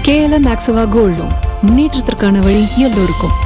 KLM Maxava Gold Loan முன்னேற்றத்திற்கான வழி எல்லோருக்கும்.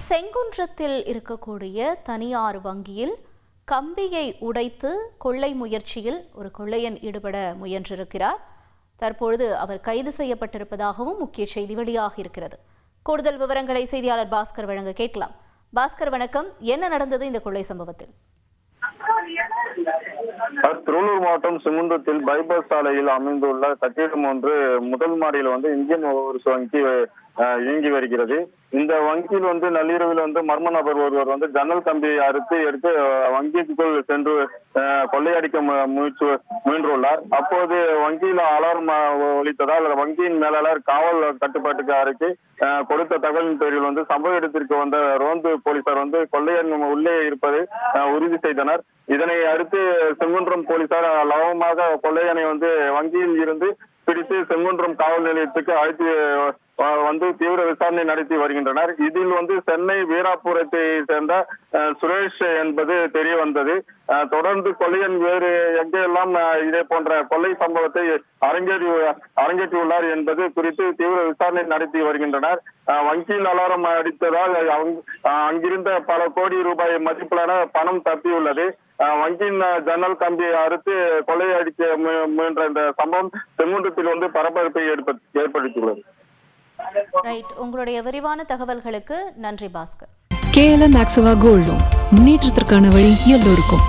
செங்குன்றத்தில் இருக்கக்கூடிய தனியார் வங்கியில் கம்பியை உடைத்து கொள்ளை முயற்சியில் ஒரு கொள்ளையன் ஈடுபட முயன்றிருக்கிறார். தற்பொழுது அவர் கைது செய்யப்பட்டிருப்பதாகவும் முக்கிய செய்தி வெளியாக இருக்கிறது. கூடுதல் விவரங்களை செய்தியாளர் பாஸ்கர் வழங்க கேட்கலாம். பாஸ்கர் வணக்கம். என்ன நடந்தது இந்த கொள்ளை சம்பவத்தில்? திருவள்ளூர் மாவட்டம் செங்குன்றத்தில் பைபாஸ் சாலையில் அமைந்துள்ள கட்டிடம் ஒன்று முதல் மாடியில் இந்தியன் ஓவர்சீஸ் வங்கி இயங்கி வருகிறது. இந்த வங்கியில் நள்ளிரவில் மர்ம நபர் ஒருவர் ஜன்னல் கம்பியை அறுத்து எடுத்து வங்கிக்குள் சென்று கொள்ளையடிக்க முயன்றுள்ளார். அப்போது வங்கியில் அலாரம் ஒலித்ததால் வங்கியின் மேலாளர் காவல் கட்டுப்பாட்டுக்கு அறைக்கு கொடுத்த தகவலின் பேரில் சம்பவ இடத்திற்கு வந்த ரோந்து போலீசார் கொள்ளையன் உள்ளே இருப்பதை உறுதி செய்தனர். இதனை அடுத்து செங்குன்றம் போலீசார் லவமாக கொள்ளையனை வங்கியில் இருந்து பிடித்து செங்குன்றம் காவல் நிலையத்துக்கு அழைத்து தீவிர விசாரணை நடத்தி வருகின்றனர். இதில் சென்னை வீராபுரத்தை சேர்ந்த சுரேஷ் என்பது தெரிய வந்தது. தொடர்ந்து கொள்ளையன் வேறு எங்கெல்லாம் இதே போன்ற கொள்ளை சம்பவத்தை அரங்கேற்றியுள்ளார் என்பது குறித்து தீவிர விசாரணை நடத்தி வருகின்றனர். வங்கியில் அலாரம் அடித்ததால் அங்கிருந்த பல கோடி ரூபாய் மதிப்பிலான பணம் தப்பியுள்ளது. வங்கியின் ஜன்னல் கம்பியை அறுத்து கொள்ளையடிக்க முயன்ற இந்த சம்பவம் செங்குன்றத்தில் பரபரப்பை ஏற்படுத்தியுள்ளது. உங்களுடைய விரிவான தகவல்களுக்கு நன்றி Bhaskar. KLM Maxava Gold Loan முன்னேற்றத்திற்கான வழி எல்லோருக்கும்.